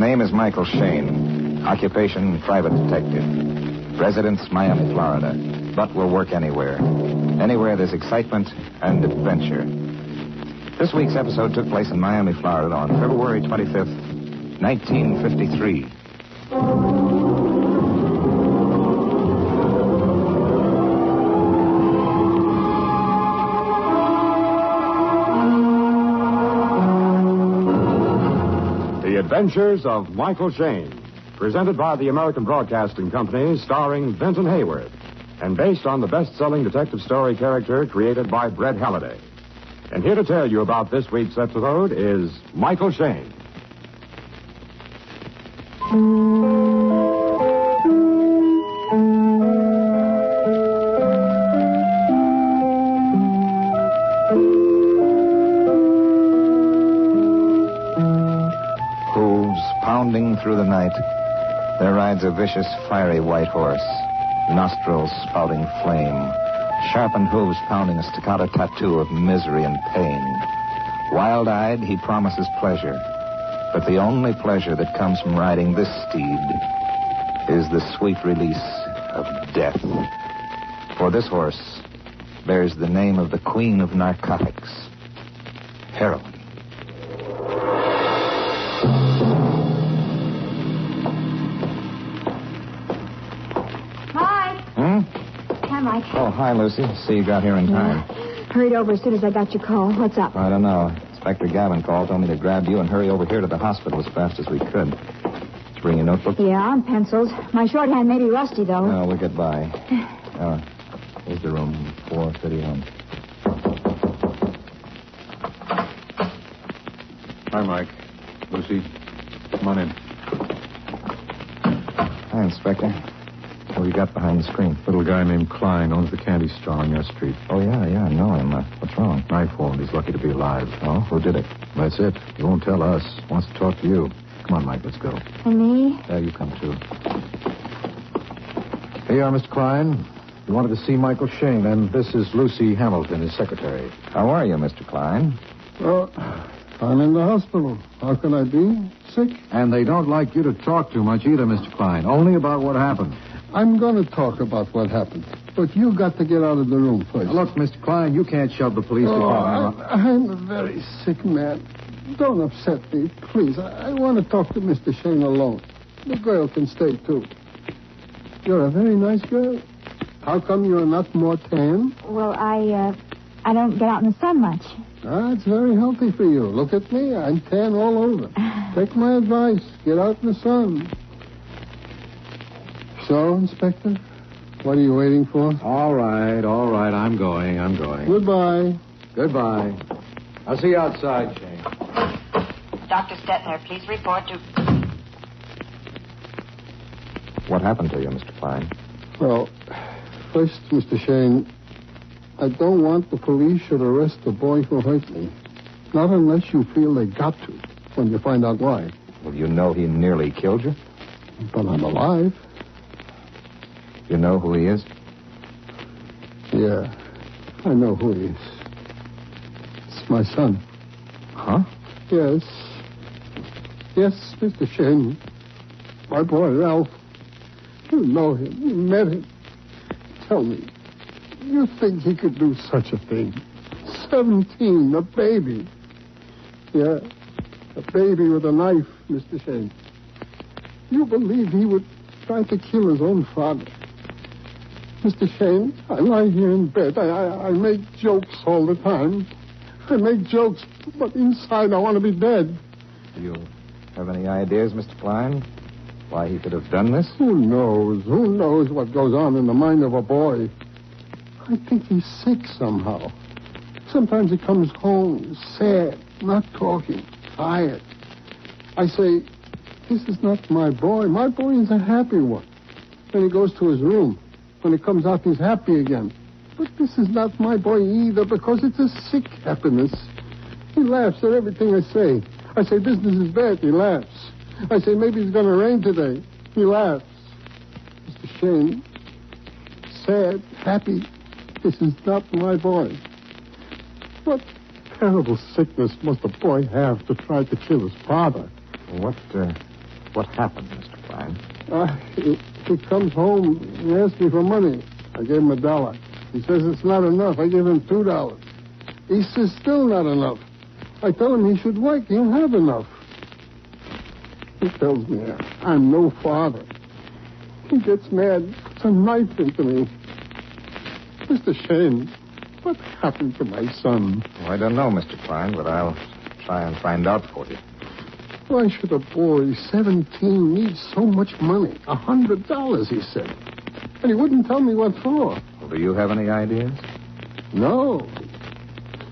name is Michael Shayne. Occupation, private detective. Residence, Miami, Florida. But will work anywhere. Anywhere there's excitement and adventure. This week's episode took place in Miami, Florida on February 25th, 1953. The Adventures of Michael Shayne, presented by the American Broadcasting Company, starring Vincent Hayward, and based on the best-selling detective story character created by Brett Halliday. And here to tell you about this week's episode is Michael Shayne. Pounding through the night, there rides a vicious, fiery white horse, nostrils spouting flame, sharpened hooves pounding a staccato tattoo of misery and pain. Wild-eyed, he promises pleasure, but the only pleasure that comes from riding this steed is the sweet release of death. For this horse bears the name of the queen of narcotics, Heroin. Mike. Oh, hi, Lucy. See you got here in time. Hurried over as soon as I got your call. What's up? I don't know. Inspector Gavin called, told me to grab you and hurry over here to the hospital as fast as we could. Did you bring your notebook? Yeah, and pencils. My shorthand may be rusty, though. No, we'll get by. Here's the room, 431. Hi, Mike. Lucy, come on in. Hi, Inspector. What have you got behind the screen? Little guy named Klein owns the candy store on your street. Oh, yeah, I know him. What's wrong? I phoned. He's lucky to be alive. Oh, who did it? That's it. He won't tell us. Wants to talk to you. Come on, Mike, let's go. And me? Yeah, you come, too. Here you are, Mr. Klein. You wanted to see Michael Shayne, and this is Lucy Hamilton, his secretary. How are you, Mr. Klein? Oh, I'm in the hospital. How can I be? Sick? And they don't like you to talk too much either, Mr. Klein. Only about what happened. I'm going to talk about what happened. But you got to get out of the room first. Now, look, Mr. Klein, you can't shove the police department. I'm a very sick man. Don't upset me, please. I want to talk to Mr. Shayne alone. The girl can stay, too. You're a very nice girl. How come you're not more tan? Well, I don't get out in the sun much. It's very healthy for you. Look at me. I'm tan all over. Take my advice. Get out in the sun. So, Inspector, what are you waiting for? All right. I'm going. Goodbye. Goodbye. I'll see you outside, Shayne. Dr. Stetner, please report to... What happened to you, Mr. Klein? Well, first, Mr. Shayne, I don't want the police should arrest the boy who hurt me. Not unless you feel they got to, when you find out why. Well, you know he nearly killed you? But I'm alive. You know who he is? Yeah, I know who he is. It's my son. Huh? Yes. Yes, Mr. Shayne. My boy, Ralph. You know him. You met him. Tell me, you think he could do such a thing? 17, a baby. Yeah, a baby with a knife, Mr. Shayne. You believe he would try to kill his own father? Mr. Shayne, I lie here in bed. I make jokes all the time. I make jokes, but inside I want to be dead. Do you have any ideas, Mr. Klein, why he could have done this? Who knows? Who knows what goes on in the mind of a boy? I think he's sick somehow. Sometimes he comes home sad, not talking, tired. I say, this is not my boy. My boy is a happy one. When he goes to his room, when he comes out, he's happy again. But this is not my boy either, because it's a sick happiness. He laughs at everything I say. I say, business is bad. He laughs. I say, maybe it's going to rain today. He laughs. Mr. Shayne, sad, happy. This is not my boy. What terrible sickness must a boy have to try to kill his father? What What happened, Mr. Klein? He comes home and asks me for money. I gave him $1. He says it's not enough. I give him $2. He says still not enough. I tell him he should work. He'll have enough. He tells me I'm no father. He gets mad, puts a knife into me. Mr. Shayne, what happened to my son? Well, I don't know, Mr. Klein, but I'll try and find out for you. Why should a boy 17 need so much money? $100, he said. And he wouldn't tell me what for. Well, do you have any ideas? No.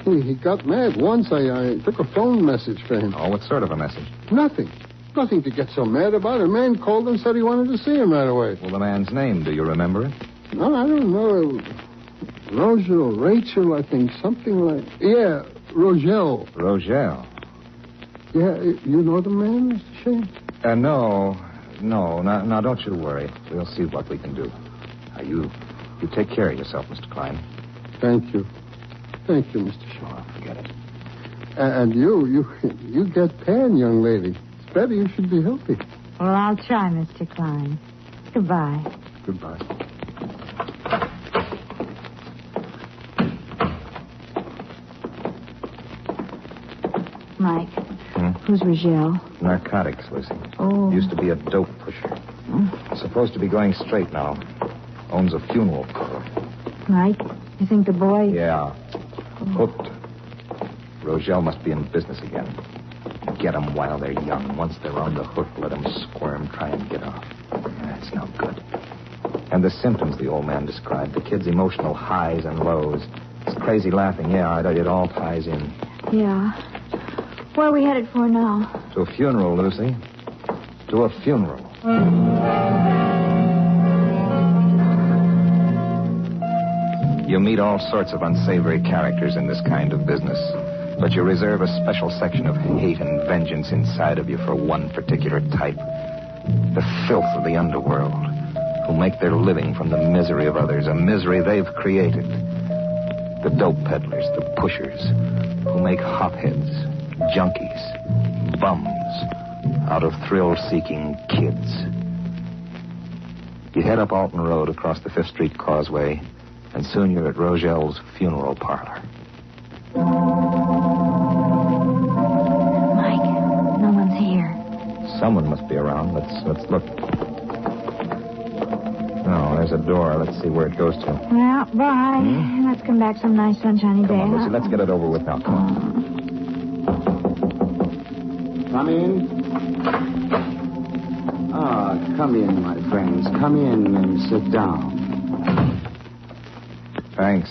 He got mad. Once I took a phone message for him. Oh, what sort of a message? Nothing. Nothing to get so mad about. A man called and said he wanted to see him right away. Well, the man's name, do you remember it? No, I don't know. Rachel, I think. Something like... Yeah, Rogel. Rogel. Yeah, you know the man, Mr. Shayne? No. Now, don't you worry. We'll see what we can do. You take care of yourself, Mr. Klein. Thank you. Thank you, Mr. Shayne. Oh, forget it. And you get tan, young lady. It's better you should be healthy. Well, I'll try, Mr. Klein. Goodbye. Goodbye. Mike, who's Rogel? Narcotics, Lucy. Oh. Used to be a dope pusher. Supposed to be going straight now. Owns a funeral parlor. Mike, you think the boy... Yeah. Hooked. Rogel must be in business again. Get them while they're young. Once they're on the hook, let them squirm, try and get off. That's no good. And the symptoms the old man described. The kid's emotional highs and lows. His crazy laughing. Yeah, it all ties in. Yeah. Where are we headed for now? To a funeral, Lucy. To a funeral. You meet all sorts of unsavory characters in this kind of business, but you reserve a special section of hate and vengeance inside of you for one particular type. The filth of the underworld, who make their living from the misery of others, a misery they've created. The dope peddlers, the pushers, who make hotheads, junkies, bums, out of thrill-seeking kids. You head up Alton Road across the 5th Street Causeway, and soon you're at Rogel's funeral parlor. Mike, no one's here. Someone must be around. Let's look. No, there's a door. Let's see where it goes to. Well, bye. Let's come back some nice sunshiny day. Come on, Lucy. Huh? Let's get it over with now. Come on. Come in. Come in, my friends. Come in and sit down. Thanks.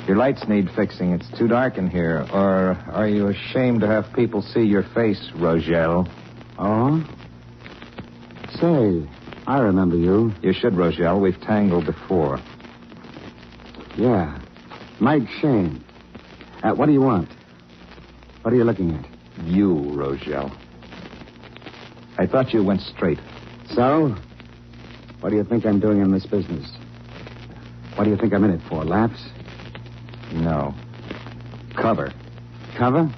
Your lights need fixing. It's too dark in here. Or are you ashamed to have people see your face, Rogel? Oh? Say, I remember you. You should, Rogel. We've tangled before. Yeah. Mike Shayne. What do you want? What are you looking at? You, Rogel. I thought you went straight. So? What do you think I'm doing in this business? What do you think I'm in it for? Laughs? No. Cover. Cover?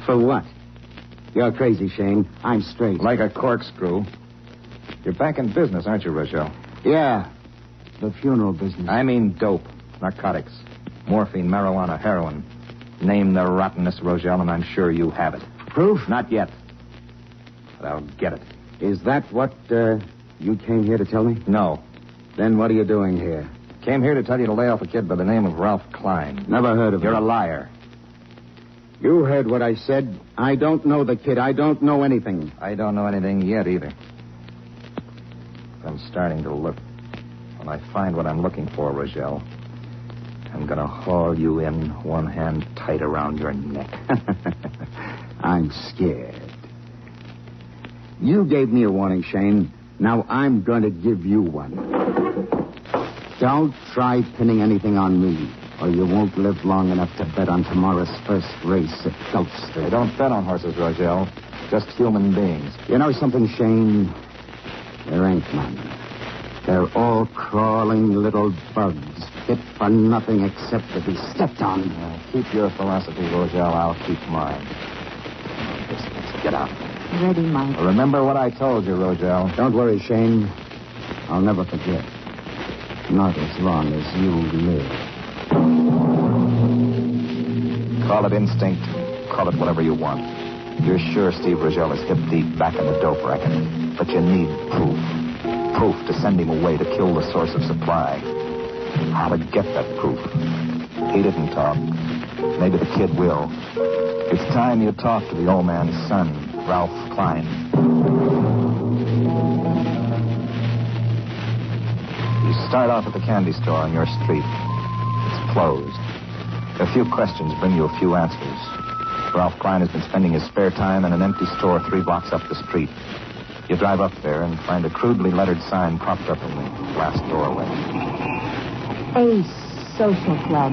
For what? You're crazy, Shayne. I'm straight. Like a corkscrew. You're back in business, aren't you, Rogel? Yeah. The funeral business. I mean dope. Narcotics. Morphine, marijuana, heroin. Name the rottenest, Rogel, and I'm sure you have it. Proof? Not yet. But I'll get it. Is that what you came here to tell me? No. Then what are you doing here? Came here to tell you to lay off a kid by the name of Ralph Klein. Never heard of him. You're a liar. You heard what I said. I don't know the kid. I don't know anything. I don't know anything yet either. I'm starting to look. When I find what I'm looking for, Rogel, I'm going to haul you in, one hand tight around your neck. I'm scared. You gave me a warning, Shayne. Now I'm going to give you one. Don't try pinning anything on me, or you won't live long enough to bet on tomorrow's first race at Gulf Street. I don't bet on horses, Rogel. Just human beings. You know something, Shayne? There ain't none. They're all crawling little bugs, fit for nothing except to be stepped on. Keep your philosophy, Rogel. I'll keep mine. Let's get out. ready, Mike. Remember what I told you, Rogel. Don't worry, Shayne. I'll never forget. Not as long as you live. Call it instinct. Call it whatever you want. You're sure Steve Rogel is hip deep back in the dope racket. But you need proof. Proof to send him away to kill the source of supply. How to get that proof? He didn't talk. Maybe the kid will. It's time you talk to the old man's son, Ralph Klein. You start off at the candy store on your street. It's closed. A few questions bring you a few answers. Ralph Klein has been spending his spare time in an empty store 3 blocks up the street. You drive up there and find a crudely lettered sign propped up in the glass doorway. A social club.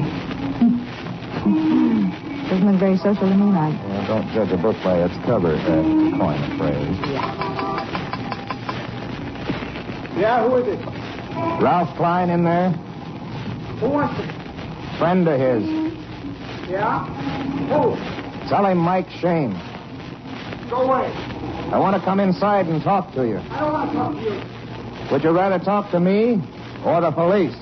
Doesn't look very social to me, Mike. Well, don't judge a book by its cover, to coin a phrase. Yeah, who is it? Ralph Klein in there? Who wants it? Friend of his. Yeah? Who? Tell him Mike Shayne. Go away. I want to come inside and talk to you. I don't want to talk to you. Would you rather talk to me or the police?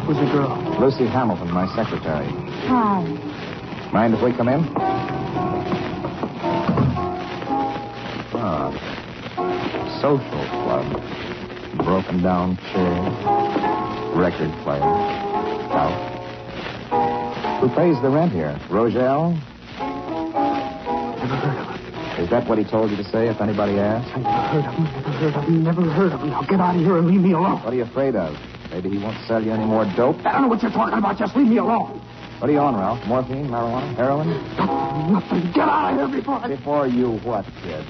Who's the girl? Lucy Hamilton, my secretary. Hi. Mind if we come in? Social club. Broken down chairs. Record player. Couch. Who pays the rent here? Rogel? Never heard of him. Is that what he told you to say if anybody asks? I never heard of him. Now get out of here and leave me alone. What are you afraid of? Maybe he won't sell you any more dope? I don't know what you're talking about. Just leave me alone. What are you on, Ralph? Morphine, marijuana, heroin? Nothing. Get out of here before I... Before you what, kid?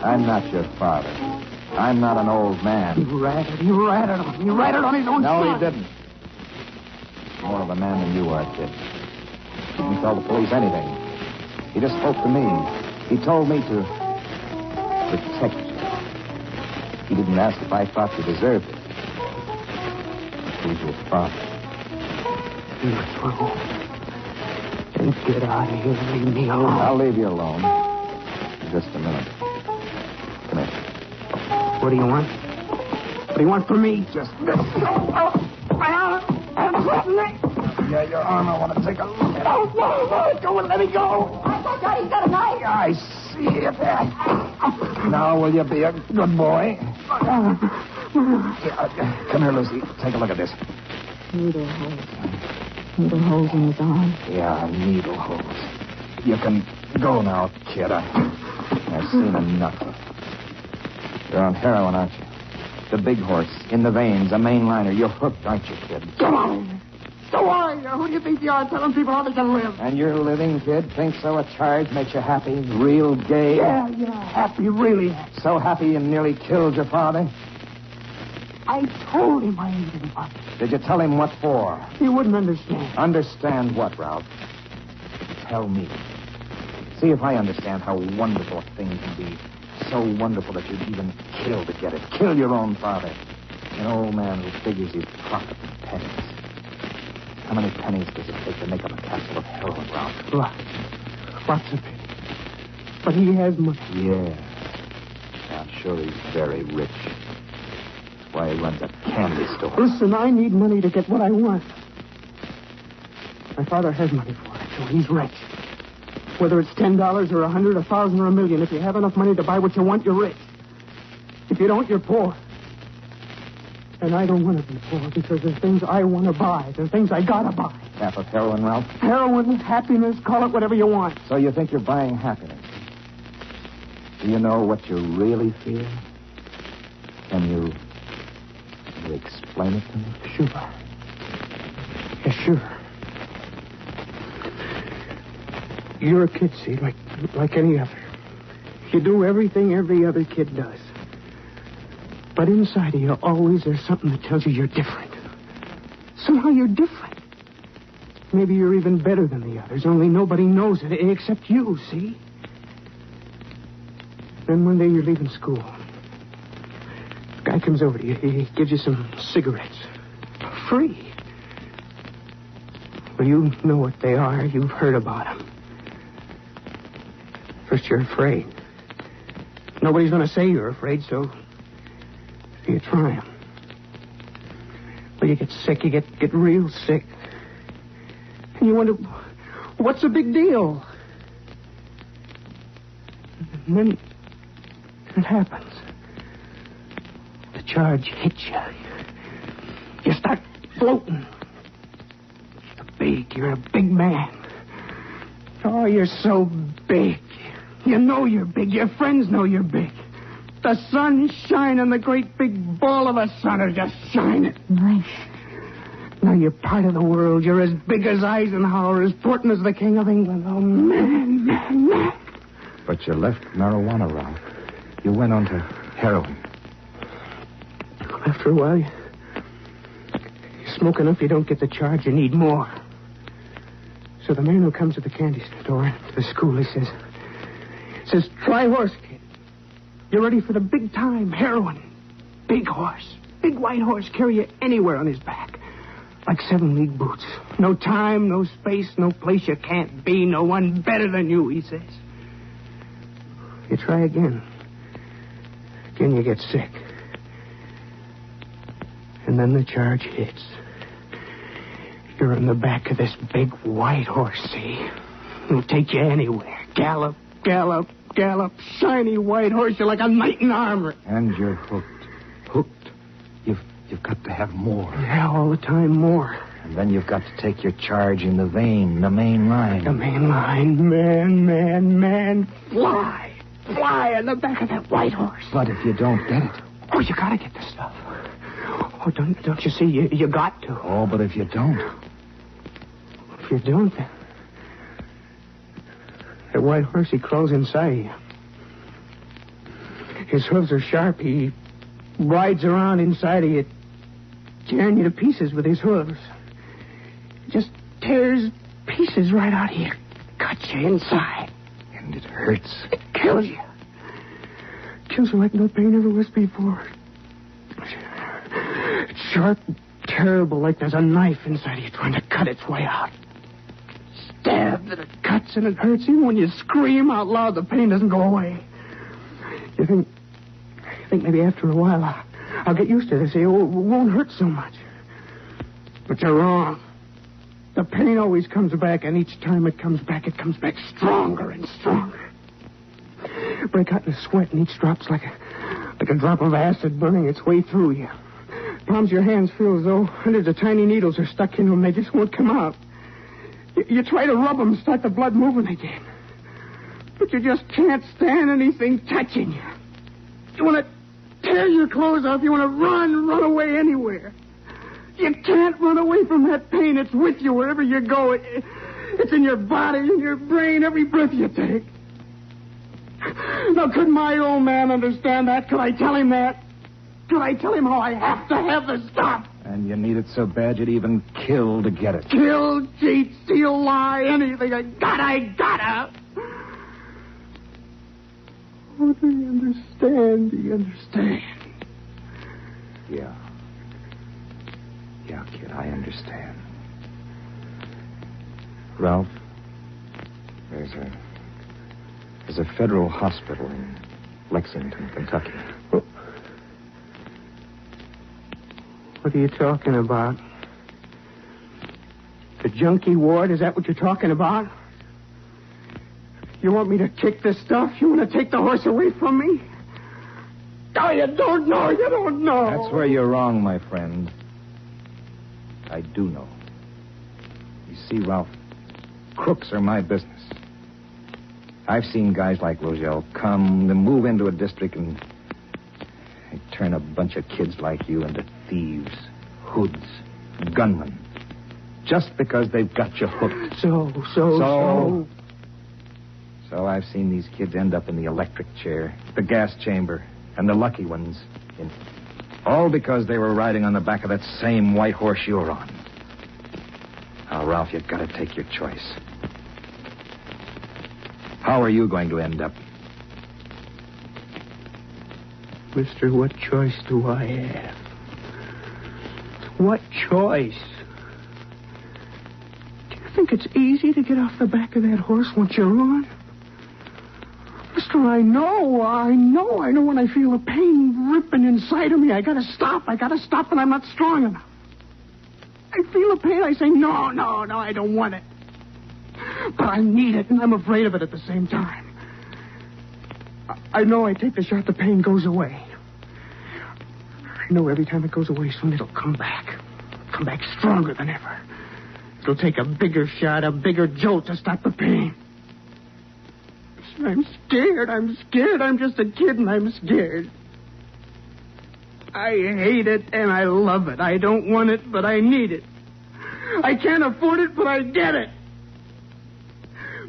I'm not your father. I'm not an old man. He ratted on me. He ratted on his own No, son. he didn't. More of a man than you are, kid. Didn't tell the police anything. He just spoke to me. He told me to protect you. He didn't ask if I thought you deserved it. He's your father. You're through. Then get out of here and leave me alone. I'll leave you alone. Just a minute. Come here. What do you want? What do you want from me? Just this. Yeah, your arm. I want to take a look at it. Oh, let go and let me go. I thought Daddy's got a knife. I see it. Now, will you be a good boy? Come here, Lucy. Take a look at this. Needle holes. Needle holes in his arm. Yeah, needle holes. You can go now, kid. I've seen enough. You're on heroin, aren't you? The big horse, in the veins, a mainliner. You're hooked, aren't you, kid? Come on. So are you? Who do you think you are telling people how they can live? And you're living, kid? Think so a charge makes you happy? Real gay? Yeah, happy, really. So happy you nearly killed your father? I told him I needed him. Did you tell him what for? He wouldn't understand. Understand what, Ralph? Tell me. See if I understand how wonderful a thing can be. So wonderful that you'd even kill to get it. Kill your own father. An old man who figures his profit in pennies. How many pennies does it take to make up a capsule of heroin, Ralph? Lots of pennies. But he has money. Yeah. I'm sure he's very rich. That's why he runs a candy store. Listen, I need money to get what I want. My father has money for it, so he's rich. Whether it's $10 or $100, $1,000 or $1 million, if you have enough money to buy what you want, you're rich. If you don't, you're poor. And I don't want to be poor because there's things I want to buy. There's things I gotta buy. Half of heroin, Ralph? Heroin, happiness, call it whatever you want. So you think you're buying happiness? Do you know what you really feel? Can you explain it to me? Sure. Yes, sure. You're a kid, see, like any other. You do everything every other kid does. But inside of you, always there's something that tells you you're different. Somehow you're different. Maybe you're even better than the others, only nobody knows it except you, see? Then one day you're leaving school. The guy comes over to you. He gives you some cigarettes. Free. Well, you know what they are. You've heard about them. First, you're afraid. Nobody's going to say you're afraid, so you try them. Well, you get sick. You get real sick. And you wonder, what's the big deal? And then it happens. The charge hits you. You start floating. You're a big man. Oh, you're so big. You know you're big. Your friends know you're big. The sun's shining. The great big ball of a sun is just shining. Nice. Now you're part of the world. You're as big as Eisenhower, as important as the King of England. Oh, man, man, man. But you left marijuana, Ralph. You went on to heroin. After a while, you smoke enough, you don't get the charge. You need more. So the man who comes to the candy store, to the school, he says, try horse, kid. You're ready for the big time, heroin. Big horse. Big white horse, carry you anywhere on his back. Like 7-league boots. No time, no space, no place you can't be. No one better than you, he says. You try again. Again you get sick. And then the charge hits. You're on the back of this big white horse, see? It'll take you anywhere. Gallop, gallop, gallop. Shiny white horse. You're like a knight in armor. And you're hooked. Hooked. You've got to have more. Yeah, all the time more. And then you've got to take your charge in the vein, the main line. The main line. Man. Fly. Fly on the back of that white horse. But if you don't get it... Oh, you gotta get the stuff. Oh, don't you see? You got to. Oh, but if you don't... If you don't, that white horse, he crawls inside you. His hooves are sharp. He rides around inside of you, tearing you to pieces with his hooves. He just tears pieces right out of you. Cuts you inside. And it hurts. It kills you. Kills you like no pain ever was before. It's sharp, terrible, like there's a knife inside of you trying to cut its way out. Stabs and it cuts and it hurts. Even when you scream out loud, the pain doesn't go away. You think maybe after a while I'll get used to this. It won't hurt so much. But you're wrong. The pain always comes back, and each time it comes back stronger and stronger. Break out in a sweat, and each drop's like a drop of acid burning its way through you. Palms of your hands feel as though hundreds of tiny needles are stuck in them. They just won't come out. You try to rub them, start the blood moving again. But you just can't stand anything touching you. You want to tear your clothes off. You want to run away anywhere. You can't run away from that pain. It's with you wherever you go. It's in your body, in your brain, every breath you take. Now, could my old man understand that? Could I tell him that? Could I tell him how I have to have the stuff? And you need it so bad you'd even kill to get it. Kill, cheat, steal, lie, anything. I gotta. Oh, do you understand? Do you understand? Yeah. Yeah, kid, I understand. Ralph, there's a federal hospital in Lexington, Kentucky. What are you talking about? The junkie ward? Is that what you're talking about? You want me to kick this stuff? You want to take the horse away from me? Oh, you don't know. You don't know. That's where you're wrong, my friend. I do know. You see, Ralph, crooks are my business. I've seen guys like Rogel come and move into a district and they turn a bunch of kids like you into thieves, hoods, gunmen. Just because they've got you hooked. So I've seen these kids end up in the electric chair, the gas chamber, and the lucky ones. All because they were riding on the back of that same white horse you're on. Now, Ralph, you've got to take your choice. How are you going to end up? Mister, what choice do I have? What choice? think it's easy to get off the back of that horse once you're on? Mister, I know when I feel a pain ripping inside of me. I gotta stop, and I'm not strong enough. I feel a pain, I say, no, I don't want it. But I need it, and I'm afraid of it at the same time. I know I take the shot, the pain goes away. I know every time it goes away, soon it'll come back. Come back stronger than ever. It'll take a bigger shot, a bigger jolt to stop the pain. I'm scared. I'm just a kid, and I'm scared. I hate it, and I love it. I don't want it, but I need it. I can't afford it, but I get it.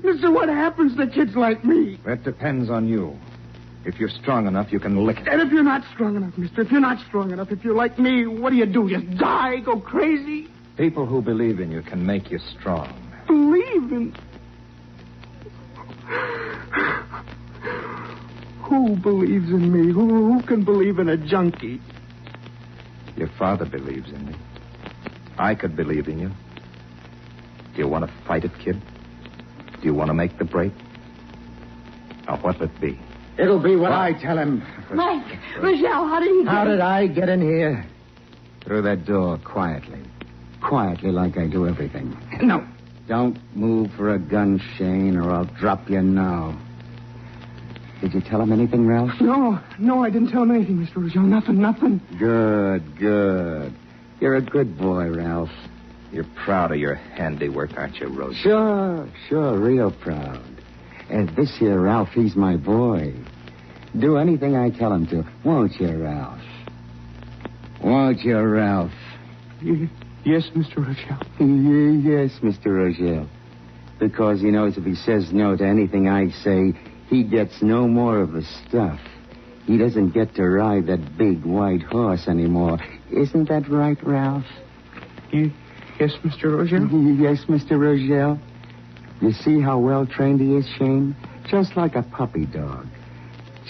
Mister, what happens to kids like me? That depends on you. If you're strong enough, you can lick it. And if you're not strong enough, mister, if you're like me, what do? Just die, go crazy? People who believe in you can make you strong. Believe in... Who believes in me? Who can believe in a junkie? Your father believes in me. I could believe in you. Do you want to fight it, kid? Do you want to make the break? Now, what'll it be? It'll be what I tell him. Mike, Rochelle, how did you How did I get in here? Through that door, quietly. Quietly, like I do everything. No. Don't move for a gun, Shayne, or I'll drop you now. Did you tell him anything, Ralph? No, I didn't tell him anything, Mr. Rochelle. Nothing. Good. You're a good boy, Ralph. You're proud of your handiwork, aren't you, Rosie? Sure, real proud. And this here Ralph, he's my boy. Do anything I tell him to. Won't you, Ralph? Yes, Mr. Rochelle. Yes, Mr. Rochelle. Because he knows if he says no to anything I say, he gets no more of the stuff. He doesn't get to ride that big white horse anymore. Isn't that right, Ralph? Yes, Mr. Rochelle? Yes, Mr. Rochelle. You see how well trained he is, Shayne? Just like a puppy dog.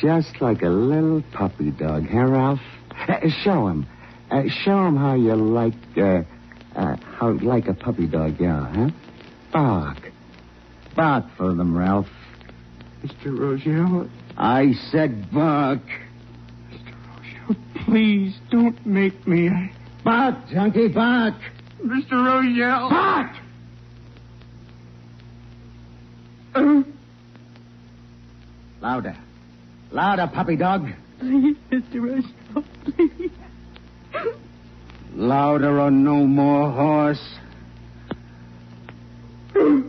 Just like a little puppy dog, huh, Ralph? Show him. Show him how you like, how like a puppy dog, yeah, huh? Bark for them, Ralph. Mr. Rochelle? I said bark. Mr. Rochelle, please don't make me. Bark, junkie, bark. Mr. Rochelle. Bark! Louder, puppy dog. Please, Mr. Rochelle, please. Louder or no more horse. That's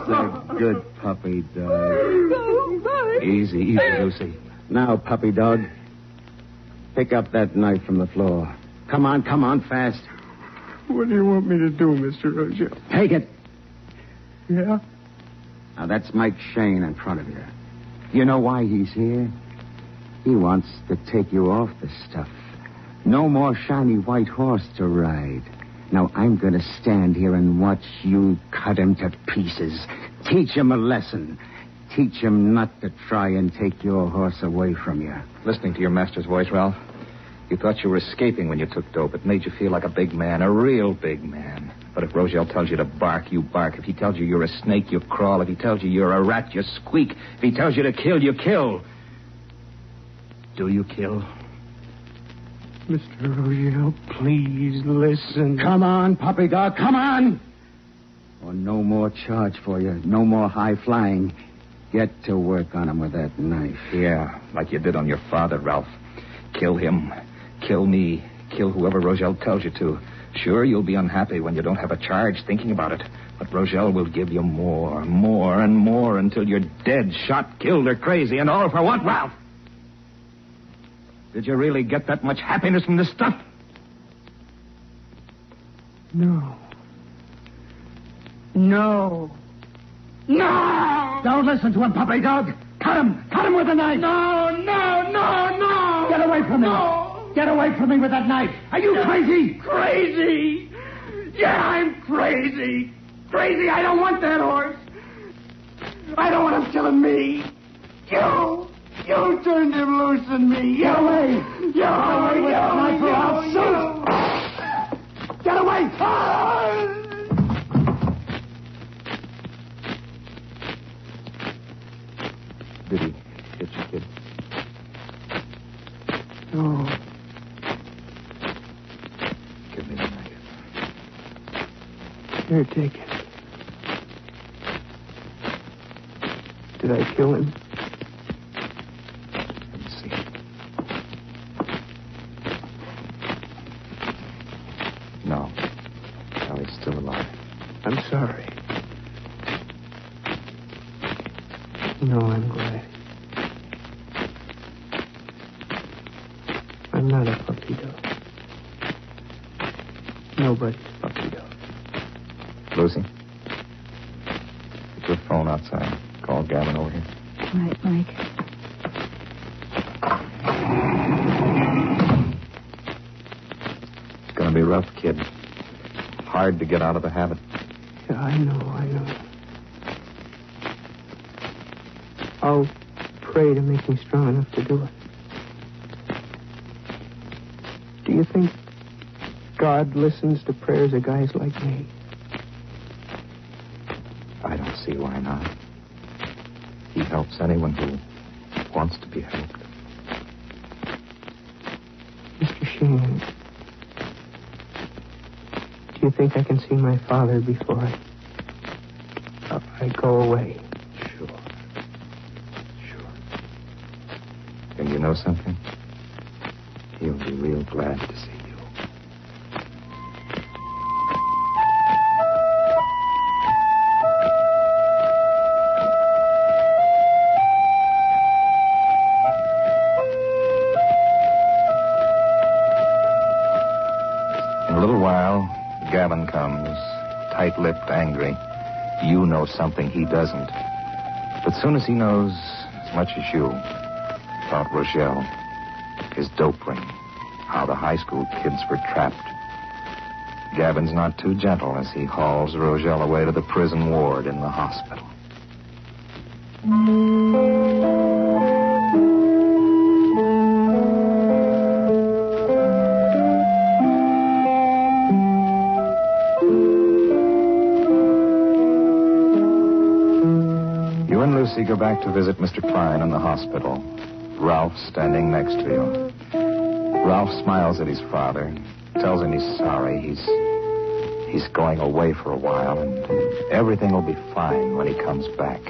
a good puppy dog. Easy, Lucy. Now, puppy dog, pick up that knife from the floor. Come on, fast. What do you want me to do, Mr. Rochelle? Take it. Yeah? Now, that's Mike Shayne in front of you. You know why he's here? He wants to take you off the stuff. No more shiny white horse to ride. Now, I'm going to stand here and watch you cut him to pieces. Teach him a lesson. Teach him not to try and take your horse away from you. Listening to your master's voice, Ralph, you thought you were escaping when you took dope. It made you feel like a big man, a real big man. But if Rochelle tells you to bark, you bark. If he tells you you're a snake, you crawl. If he tells you you're a rat, you squeak. If he tells you to kill, you kill. Do you kill? Mr. Rochelle, please listen. Come on, puppy dog, come on! Or no more charge for you. No more high flying. Get to work on him with that knife. Yeah, like you did on your father, Ralph. Kill him. Kill me. Kill whoever Rochelle tells you to. Sure, you'll be unhappy when you don't have a charge thinking about it. But Rochelle will give you more and more until you're dead, shot, killed, or crazy. And all for what, Ralph? Did you really get that much happiness from this stuff? No. Don't listen to him, puppy dog. Cut him with a knife. No. Get away from me. No. Get away from me with that knife. Are you crazy? Crazy? Yeah, I'm crazy. Crazy, I don't want that horse. I don't want him killing me. You turned him loose on me. Get away. Get away with that knife or I'll shoot. Get away! Did he hit you, kid? No. Give me the knife. Here, take it. Did I kill him? Let me see. No. No, he's still alive. I'm sorry. No, I'm glad. I'm not a puppy dog. Nobody's puppy dog. Lucy? Put your phone outside. Call Gavin over here. Right, Mike. It's going to be rough, kid. Hard to get out of the habit. Yeah, I know. I'll pray to make me strong enough to do it. Do you think God listens to prayers of guys like me? I don't see why not. He helps anyone who wants to be helped. Mr. Shayne, do you think I can see my father before I go away? Sure. And you know something? He'll be real glad to see you. In a little while, Gavin comes, tight-lipped, angry. You know something he doesn't. But soon as he knows as much as you, about Rochelle, his dope ring, how the high school kids were trapped, Gavin's not too gentle as he hauls Rochelle away to the prison ward in the hospital. You and Lucy go back to visit Mr. Klein in the hospital. Ralph standing next to you. Ralph smiles at his father, tells him he's sorry. He's going away for a while, and everything will be fine when he comes back.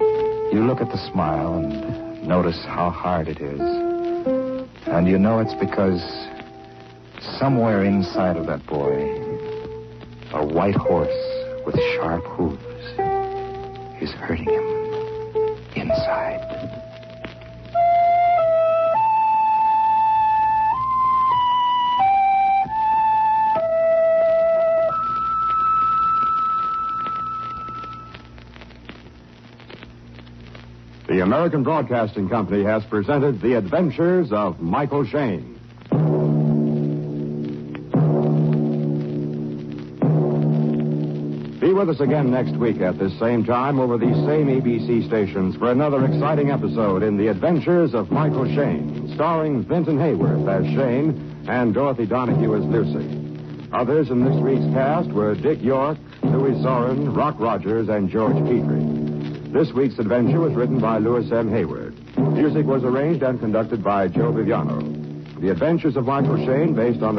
You look at the smile and notice how hard it is. And you know it's because somewhere inside of that boy, a white horse with sharp hooves is hurting him inside. The American Broadcasting Company has presented The Adventures of Michael Shayne. Be with us again next week at this same time over these same ABC stations for another exciting episode in The Adventures of Michael Shayne, starring Vincent Hayworth as Shayne and Dorothy Donahue as Lucy. Others in this week's cast were Dick York, Louis Soren, Rock Rogers, and George Petrie. This week's adventure was written by Louis M. Hayward. Music was arranged and conducted by Joe Viviano. The Adventures of Michael Shayne, based on the